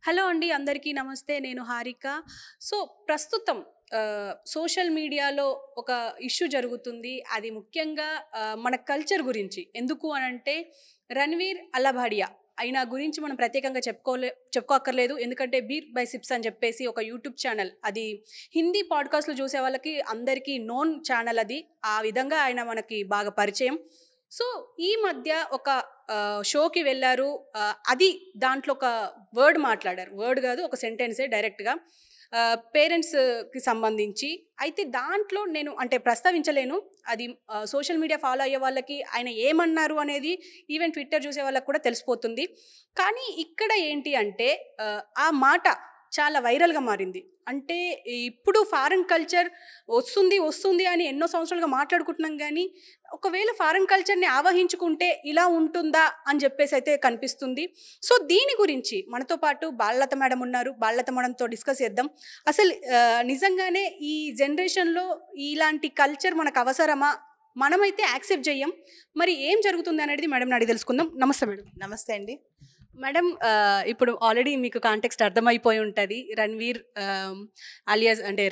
Hello అండి అందరికీ నమస్తే. నేను హారిక. సో, ప్రస్తుతం సోషల్ మీడియాలో ఒక ఇష్యూ జరుగుతుంది. అది ముఖ్యంగా మన కల్చర్ గురించి. ఎందుకు అనంటే 'రణ్వీర్ అలభాడియా' ఆయన గురించి మనం ప్రత్యేకంగా చెప్పుకోక్కర్లేదు. ఎందుకంటే 'బీర్ బై సిప్స్' అని చెప్పేసి ఒక యూట్యూబ్ ఛానల్. అది హిందీ పాడ్‌కాస్ట్‌లు చూసే వాళ్ళకి అందరికీ నోన్ ఛానల్ అది. ఆ విధంగా ఆయన మనకి బాగా పరిచయం. సో, ఈ మధ్య ఒక షోకి వెళ్లారు. అది దాంట్లో ఒక వర్డ్ మాట్లాడారు. వర్డ్ గాదు, ఒక సెంటెన్సే డైరెక్ట్‌గా. పేరెంట్స్‌కి సంబంధించి. అయితే దాంట్లో నేను అంటే ప్రస్తావించలేను. అది సోషల్ మీడియా ఫాలో అయ్యే వాళ్ళకి ఆయన ఏమన్నారు అనేది ఈవెన్ ట్విట్టర్ చూసే వాళ్ళకి కూడా తెలిసిపోతుంది. కానీ ఇక్కడ ఏంటి అంటే ఆ మాట చాలా వైరల్‌గా మారింది. అంటే ఇప్పుడు ఫారెన్ కల్చర్ వస్తుంది అని ఎన్నో సంవత్సరాలుగా మాట్లాడుకుంటున్నాం గానీ, ఒకవేళ ఫారెన్ కల్చర్‌ని ఆవహించుకుంటే ఇలా ఉంటుందా అని జెప్పేసయితే కనిపిస్తుంది. సో, దీని గురించి మనతో పాటు బాలలత మేడం ఉన్నారు. బాలలత మేడంతో డిస్కస్ చేద్దాం. అసలు నిజంగానే ఈ జనరేషన్‌లో ఇలాంటి కల్చర్ మనకవసరమా? మనమైతే యాక్సెప్ట్ జెయ్యం. మరి ఏం జరుగుతుందనేది మేడంని అడిగి తెలుసుకుందాం. నమస్తే మేడం. నమస్తే అండి. మేడం, ఇప్పుడు ఆల్రెడీ మీకు కాంటెక్స్ట్ అర్థమైపోయి ఉంటది. 'రణ్వీర్' అలియాస్ అంటే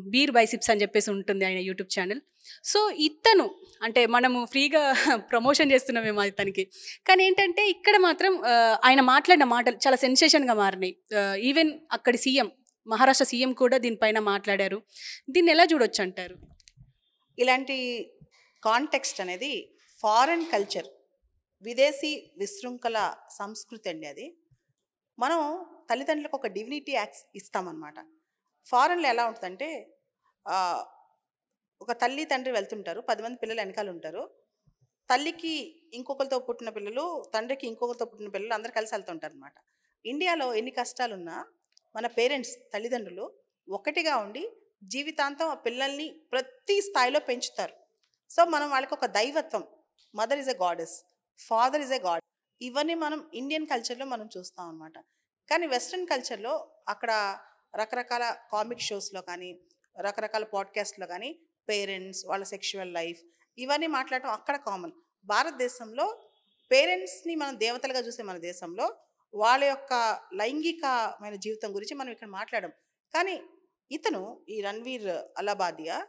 'బీర్ బై సిప్స్' అని చెప్పేసి ఉంటుంది ఆయన యూట్యూబ్ ఛానల్. సో, ఇతను అంటే మనము ఫ్రీగా ప్రమోషన్ చేస్తున్నామేమో ఇతనికి. కానీ ఏంటంటే ఇక్కడ మాత్రం ఆయన మాట్లాడిన మాటలు చాలా సెన్సేషన్‌గా మారినాయి. ఈవెన్ అక్కడి సీఎం, మహారాష్ట్ర సీఎం కూడా దీనిపైన మాట్లాడారు. దీన్నెలా చూడొచ్చంటారు? ఇలాంటి కాంటెక్స్ట్ అనేది ఫారెన్ కల్చర్, విదేశీ విశృంఖల సంస్కృతి అండి అది. మనం తల్లిదండ్రులకు ఒక డిగ్నిటీ యాక్స్ ఇస్తామన్నమాట. ఫారెన్‌లో ఎలా ఉంటుందంటే ఆహ్, ఒక తల్లి, తండ్రి వెళ్తుంటారు. 10 మంది పిల్లలు వెనకాల ఉంటారు. తల్లికి ఇంకొకరితో పుట్టిన పిల్లలు, తండ్రికి ఇంకొకరితో పుట్టిన పిల్లలు అందరూ కలిసి వెళ్తుంటారనమాట. ఇండియాలో ఎన్ని కష్టాలున్నా మన పేరెంట్స్, తల్లిదండ్రులు ఒకటిగా ఉండి జీవితాంతం ఆ పిల్లల్ని ప్రతి స్థాయిలో పెంచుతారు. సో, మనం వాళ్ళకి ఒక దైవత్వం. Mother is a goddess, father is a God. ఇవన్నీ మనం ఇండియన్ కల్చర్‌లో మనం చూస్తాం అనమాట. కానీ వెస్ట్రన్ కల్చర్‌లో అక్కడ రకరకాల కామిక్ షోస్‌లో కానీ, రకరకాల పాడ్‌కాస్ట్‌లో కానీ పేరెంట్స్, వాళ్ళ సెక్షువల్ లైఫ్ ఇవన్నీ మాట్లాడటం అక్కడ కామన్. భారతదేశంలో పేరెంట్స్‌ని మనం దేవతలుగా చూసే మన దేశంలో వాళ్ళ యొక్క లైంగికమైన జీవితం గురించి మనం ఇక్కడ మాట్లాడం. కానీ ఇతను ఈ 'రణ్వీర్ అలబాదియా'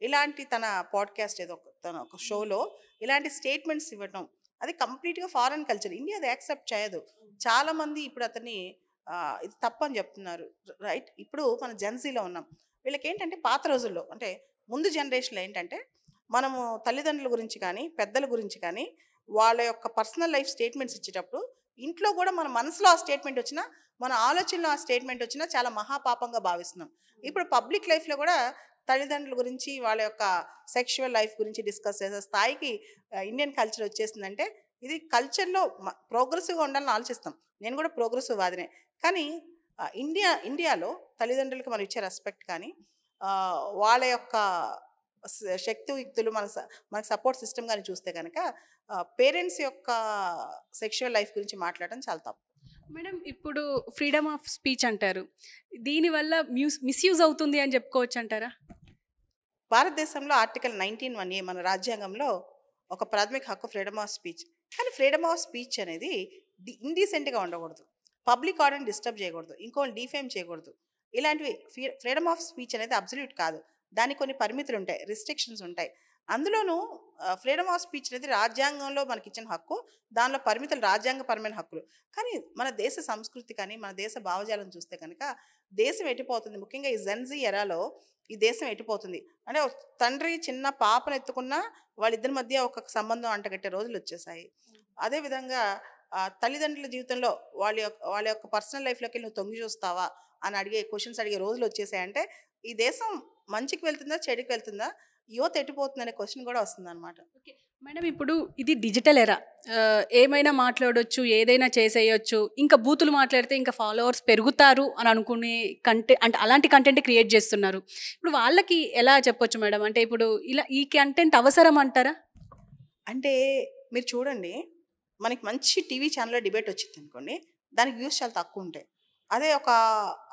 ఇలాంటి తన పాడ్‌కాస్ట్ తన ఒక షోలో ఇలాంటి స్టేట్మెంట్స్ ఇవ్వటం అది కంప్లీట్‌గా ఫారెన్ కల్చర్. ఇండియా అది యాక్సెప్ట్ చేయదు. చాలామంది ఇప్పుడు అతన్ని ఇది తప్పని చెప్తున్నారు. రైట్. ఇప్పుడు మనం జెన్‌జీలో ఉన్నాం. వీళ్ళకేంటంటే పాత రోజుల్లో అంటే ముందు జనరేషన్‌లో ఏంటంటే మనము తల్లిదండ్రుల గురించి కానీ, పెద్దల గురించి కానీ వాళ్ళ యొక్క పర్సనల్ లైఫ్ స్టేట్మెంట్స్ ఇచ్చేటప్పుడు ఇంట్లో కూడా మన మనసులో ఆ స్టేట్మెంట్ వచ్చినా, మన ఆలోచనలో ఆ స్టేట్మెంట్ వచ్చినా చాలా మహాపాపంగా భావిస్తున్నాం. ఇప్పుడు పబ్లిక్ లైఫ్‌లో కూడా తల్లిదండ్రుల గురించి, వాళ్ళ యొక్క సెక్షువల్ లైఫ్ గురించి డిస్కస్ చేసే స్థాయికి ఇండియన్ కల్చర్ వచ్చేసిందంటే ఇది కల్చర్‌లో ప్రోగ్రెసివ్‌గా ఉండాలని ఆలోచిస్తాం. నేను కూడా ప్రోగ్రెసివ్ వాదినే. కానీ ఇండియాలో తల్లిదండ్రులకు మనం ఇచ్చే రెస్పెక్ట్ కానీ, వాళ్ళ యొక్క శక్తియుక్తులు మనకు సపోర్ట్ సిస్టమ్ గాని చూస్తే గనక పేరెంట్స్ యొక్క సెక్షువల్ లైఫ్ గురించి మాట్లాడడం చాలా తప్పు. మేడం, ఇప్పుడు ఫ్రీడమ్ ఆఫ్ స్పీచ్ అంటారు. దీనివల్ల మిస్‌యూజ్ అవుతుంది అని చెప్పుకోవచ్చంటారా? భారతదేశంలో ఆర్టికల్ 19(1)(a) మన రాజ్యాంగంలో ఒక ప్రాథమిక హక్కు ఫ్రీడమ్ ఆఫ్ స్పీచ్. కానీ ఫ్రీడమ్ ఆఫ్ స్పీచ్ అనేది ఇండీసెంట్‌గా ఉండకూడదు. పబ్లిక్ ఆర్డర్‌ని డిస్టర్బ్ చేయకూడదు. ఇంకోళ్ళని డిఫేమ్ చేయకూడదు. ఇలాంటివి ఫ్రీడమ్ ఆఫ్ స్పీచ్ అనేది అబ్సల్యూట్ కాదు. దానికి కొన్ని పరిమితులు ఉంటాయి, రిస్ట్రిక్షన్స్ ఉంటాయి. అందులోనూ ఫ్రీడమ్ ఆఫ్ స్పీచ్ అనేది రాజ్యాంగంలో మనకిచ్చిన హక్కు. దానిలో పరిమితులు రాజ్యాంగపరమైన హక్కులు. కానీ మన దేశ సంస్కృతి కానీ, మన దేశ భావజాలం చూస్తే కనుక దేశం ఎట్టిపోతుంది. ముఖ్యంగా ఈ జెన్‌జీ ఎరాలో ఈ దేశం ఎట్టిపోతుంది. అంటే ఒక తండ్రి చిన్న పాపను ఎత్తుకున్నా వాళ్ళిద్దరి మధ్య ఒక సంబంధం అంటగట్టే రోజులు వచ్చేసాయి. అదేవిధంగా తల్లిదండ్రుల జీవితంలో వాళ్ళ యొక్క పర్సనల్ లైఫ్‌లోకి నువ్వు తొంగి చూస్తావా అని అడిగే క్వశ్చన్స్ అడిగే రోజులు వచ్చేసాయంటే ఈ దేశం మంచికి వెళ్తుందా, చెడుకి వెళ్తుందా, యువత ఎట్టిపోతుందనే క్వశ్చన్ కూడా వస్తుందన్నమాట. ఓకే. మేడం, ఇప్పుడు ఇది డిజిటల్ ఎరా. ఏమైనా మాట్లాడొచ్చు, ఏదైనా చేసేయొచ్చు. ఇంకా బూతులు మాట్లాడితే ఇంకా ఫాలోవర్స్ పెరుగుతారు అని అనుకునే అంటే అలాంటి కంటెంట్ క్రియేట్ చేస్తున్నారు. ఇప్పుడు వాళ్ళకి ఎలా చెప్పొచ్చు మేడం? అంటే ఇప్పుడు ఇలా ఈ కంటెంట్ అవసరం అంటారా? అంటే మీరు చూడండి, మనకి మంచి టీవీ ఛానల్‌లో డిబేట్ వచ్చిందనుకోండి, దానికి వ్యూస్ చాలా తక్కువ ఉంటాయి. అదే ఒక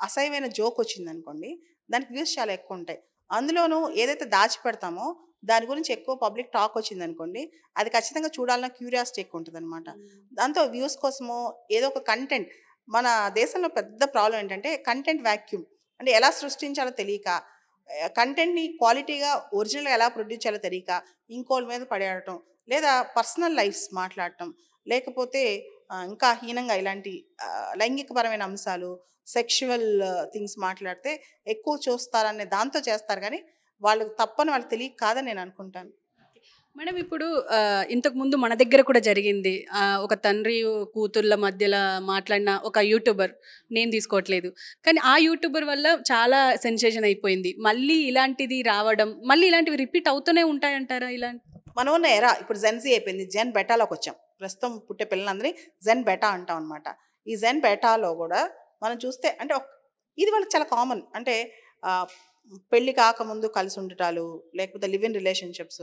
అసహ్యమైన జోక్ వచ్చిందనుకోండి, దానికి వ్యూస్ చాలా ఎక్కువ ఉంటాయి. అందులోనూ ఏదైతే దాచిపెడతామో దాని గురించి ఎక్కువ పబ్లిక్ టాక్ వచ్చిందనుకోండి, అది ఖచ్చితంగా చూడాలన్న క్యూరియాసిటీ ఎక్కువ ఉంటదనమాట. దాంతో వ్యూస్ కోసమో ఏదో ఒక కంటెంట్ మన దేశంలో పెద్ద ప్రాబ్లం ఏంటంటే కంటెంట్ వ్యాక్యూమ్. అంటే ఎలా సృష్టించాలో తెలియక, కంటెంట్‌ని క్వాలిటీగా ఒరిజినల్‌గా ఎలా ప్రొడ్యూస్ చేయాలో తెలియక, ఇంకోళ్ళ మీద పడేయటం, లేదా పర్సనల్ లైఫ్స్ మాట్లాడటం, లేకపోతే ఇంకా హీనంగా ఇలాంటి లైంగికపరమైన అంశాలు, సెక్షువల్ థింగ్స్ మాట్లాడితే ఎక్కువ చూస్తారనే దాంతో చేస్తారు గానీ, వాళ్ళకి తప్పని వాళ్ళకి తెలియక కాదని నేను అనుకుంటాను. మేడం ఇప్పుడు ఇంతకు ముందు మన దగ్గర కూడా జరిగింది. ఒక తండ్రి కూతుర్ల మధ్యలో మాట్లాడిన ఒక యూట్యూబర్, నేమ్ తీసుకోవట్లేదు. కానీ ఆ యూట్యూబర్ వల్ల చాలా సెన్సేషన్ అయిపోయింది. మళ్ళీ ఇలాంటిది రావడం, మళ్ళీ ఇలాంటివి రిపీట్ అవుతూనే ఉంటాయంటారా ఇలాంటి? మనం ఉన్న ఎరా ఇప్పుడు జెన్‌జీ అయిపోయింది. జెన్ బెటాలోకి వచ్చాం. ప్రస్తుతం పుట్టే పిల్లలందరినీ జెన్ బెటా అంటాం అనమాట. ఈ జెన్ బెటాలో కూడా మనం చూస్తే అంటే ఇది వాళ్ళకి చాలా కామన్. అంటే ఆహ్, పెళ్లి కాకముందు కలిసి ఉండటాలు, లేకపోతే లివ్ ఇన్ రిలేషన్‌షిప్స్,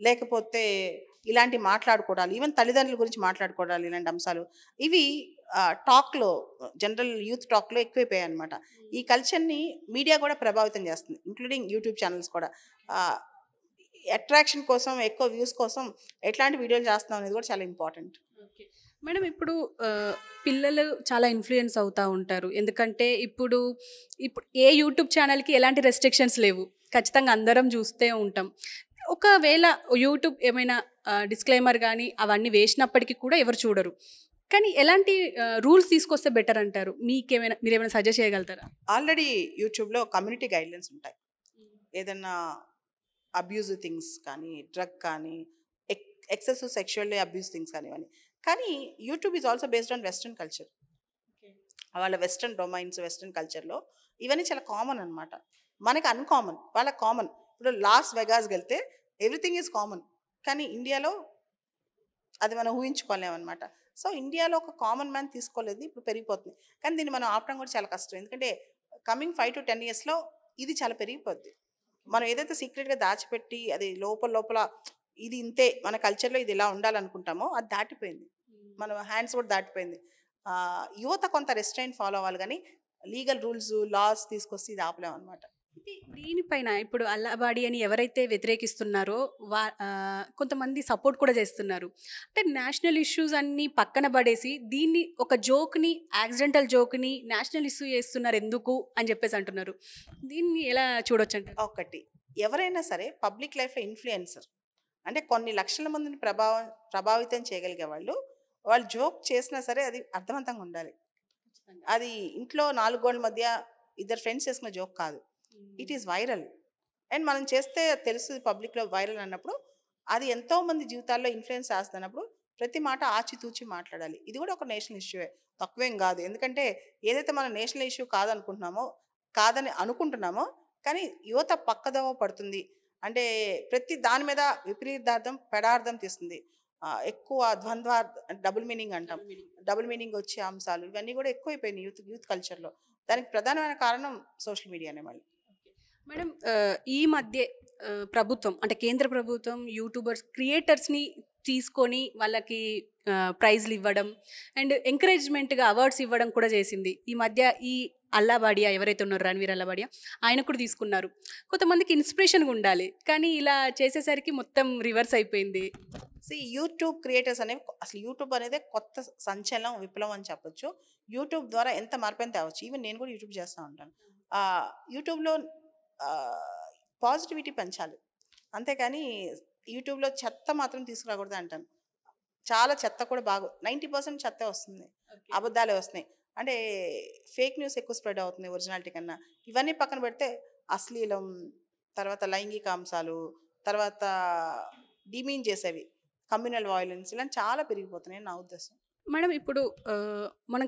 లేకపోతే ఇలాంటి మాట్లాడుకోవడాలు, ఈవెన్ తల్లిదండ్రుల గురించి మాట్లాడుకోవడాలు, ఇలాంటి అంశాలు ఇవి టాక్‌లో జనరల్ యూత్ టాక్‌లో ఎక్కువైపోయాయన్నమాట. ఈ కల్చర్‌ని మీడియా కూడా ప్రభావితం చేస్తుంది. ఇంక్లూడింగ్ యూట్యూబ్ ఛానల్స్ కూడా. ఆహ్, అట్రాక్షన్ కోసం, ఎక్కువ వ్యూస్ కోసం ఎట్లాంటి వీడియోలు చేస్తున్నాం అనేది కూడా చాలా ఇంపార్టెంట్. ఓకే. మేడం ఇప్పుడు పిల్లలు చాలా ఇన్‌ఫ్లూయెన్స్ అవుతా ఉంటారు. ఎందుకంటే ఇప్పుడు ఇప్పుడు ఏ యూట్యూబ్ ఛానల్‌కి ఎలాంటి రెస్ట్రిక్షన్స్ లేవు. ఖచ్చితంగా అందరం చూస్తే ఉంటాం. ఒకవేళ యూట్యూబ్ ఏమైనా డిస్క్లైమర్ గానీ అవన్నీ వేసినప్పటికి కూడా ఎవరు చూడరు. కానీ ఎలాంటి రూల్స్ తీసుకొస్తే బెటర్ అంటారు? మీరేమైనా సజెస్ట్ చేయగలుగుతారా? ఆల్రెడీ యూట్యూబ్‌లో కమ్యూనిటీ గైడ్‌లైన్స్ ఉంటాయి. ఏదన్నా అబ్యూజివ్ థింగ్స్ కానీ, డ్రగ్ కానీ, ఎక్సెసివ్ సెక్షువల్లీ అబ్యూస్ థింగ్స్ కానివ్వని. కానీ YouTube is also based on western culture. వాళ్ళ వెస్టర్న్ డొమైన్స్, వెస్టర్న్ కల్చర్‌లో ఇవన్నీ చాలా కామన్ అనమాట. మనకి అన్‌కామన్. వాళ్ళకి కామన్. ఇప్పుడు లాస్ వెగాస్‌కి వెళ్తే ఎవ్రీథింగ్ ఈజ్ కామన్. కానీ ఇండియాలో అది మనం ఊహించుకోలేమనమాట. సో, ఇండియాలో ఒక కామన్ మ్యాన్ తీసుకోలేదు. ఇప్పుడు పెరిగిపోతుంది. కానీ దీన్ని మనం ఆపడం కూడా చాలా కష్టం. ఎందుకంటే కమింగ్ 5-10 ఇయర్స్‌లో ఇది చాలా పెరిగిపోద్ది. మనం ఏదైతే సీక్రెట్‌గా దాచిపెట్టి అది లోపల లోపల ఇది ఇంతే మన కల్చర్‌లో ఇది ఇలా ఉండాలనుకుంటామో అది దాటిపోయింది. మన హ్యాండ్స్ కూడా దాటిపోయింది. యువత కొంత రెస్ట్రైన్ ఫాలో అవ్వాలి గానీ లీగల్ రూల్స్, లాస్ తీసుకొస్తే ఇది ఆపలేమనమాట. దీనిపైన ఇప్పుడు అల్లాబాడి అని ఎవరైతే వ్యతిరేకిస్తున్నారో కొంతమంది సపోర్ట్ కూడా చేస్తున్నారు. అంటే నేషనల్ ఇష్యూస్ అన్నీ పక్కన పడేసి దీన్ని ఒక జోక్‌ని, యాక్సిడెంటల్ జోక్‌ని నేషనల్ ఇష్యూ చేస్తున్నారు ఎందుకు అని చెప్పేసి అంటున్నారు. దీన్ని ఎలా చూడొచ్చంటారు? ఒకటి ఎవరైనా సరే పబ్లిక్ లైఫ్‌లో ఇన్‌ఫ్లుయెన్సర్ అంటే కొన్ని లక్షల మందిని ప్రభావితం చేయగలిగే వాళ్ళు జోక్ చేసినా సరే అది అర్థవంతంగా ఉండాలి. అది ఇంట్లో 4 గోడల మధ్య ఇద్దరు ఫ్రెండ్స్ చేసుకున్న జోక్ కాదు. It is viral. అండ్ మనం చేస్తే తెలుస్తుంది పబ్లిక్‌లో వైరల్ అన్నప్పుడు అది ఎంతోమంది జీవితాల్లో ఇన్ఫ్లుయెన్స్ చేస్తున్నప్పుడు ప్రతి మాట ఆచితూచి మాట్లాడాలి. ఇది కూడా ఒక నేషనల్ ఇష్యూయే. తక్కువేం కాదు. ఎందుకంటే ఏదైతే మనం నేషనల్ ఇష్యూ కాదని అనుకుంటున్నామో కానీ యువత పక్కదోవ పడుతుంది. అంటే ప్రతి దాని మీద విపరీతార్థం, పెడార్థం తీస్తుంది. ఎక్కువ డబుల్ మీనింగ్ అంటాం. డబుల్ మీనింగ్ వచ్చే అంశాలు ఇవన్నీ కూడా ఎక్కువైపోయినాయి యూత్ కల్చర్‌లో. దానికి ప్రధానమైన కారణం సోషల్ మీడియానే మళ్ళీ. మేడం ఈ మధ్య ప్రభుత్వం అంటే కేంద్ర ప్రభుత్వం యూట్యూబర్స్ క్రియేటర్స్‌ని తీసుకొని వాళ్ళకి ప్రైజ్‌లు ఇవ్వడం అండ్ ఎంకరేజ్‌మెంట్‌గా అవార్డ్స్ ఇవ్వడం కూడా చేసింది. ఈ మధ్య ఈ అల్లాబాడియా ఎవరైతే ఉన్నారో రణవీర్ అల్లాబాడియా ఆయన కూడా తీసుకున్నారు. కొంతమందికి ఇన్స్పిరేషన్‌గా ఉండాలి. కానీ ఇలా చేసేసరికి మొత్తం రివర్స్ అయిపోయింది. యూట్యూబ్ క్రియేటర్స్ అనేవి అసలు యూట్యూబ్ అనేది కొత్త సంచలనం, విప్లవం అని చెప్పొచ్చు. యూట్యూబ్ ద్వారా ఎంత మార్పైనా తేవచ్చు. ఈవెన్ నేను కూడా యూట్యూబ్ చేస్తూ ఉంటాను. యూట్యూబ్‌లో పాజిటివిటీ పెంచాలి. అంతేకాని యూట్యూబ్‌లో చెత్త మాత్రం తీసుకురాకూడదు అంటాను. చాలా చెత్త కూడా 90% చెత్తే వస్తుంది. అబద్ధాలే వస్తున్నాయి. అంటే ఫేక్ న్యూస్ ఎక్కువ స్ప్రెడ్ అవుతుంది ఒరిజినాలిటీ కన్నా. ఇవన్నీ పక్కన పెడితే అశ్లీలం, తర్వాత లైంగిక అంశాలు, తర్వాత డిమీన్ చేసేవి, కమ్యూనల్ వయలెన్స్ ఇలాంటి చాలా పెరిగిపోతున్నాయని నా ఉద్దేశం. మేడం ఇప్పుడు మనం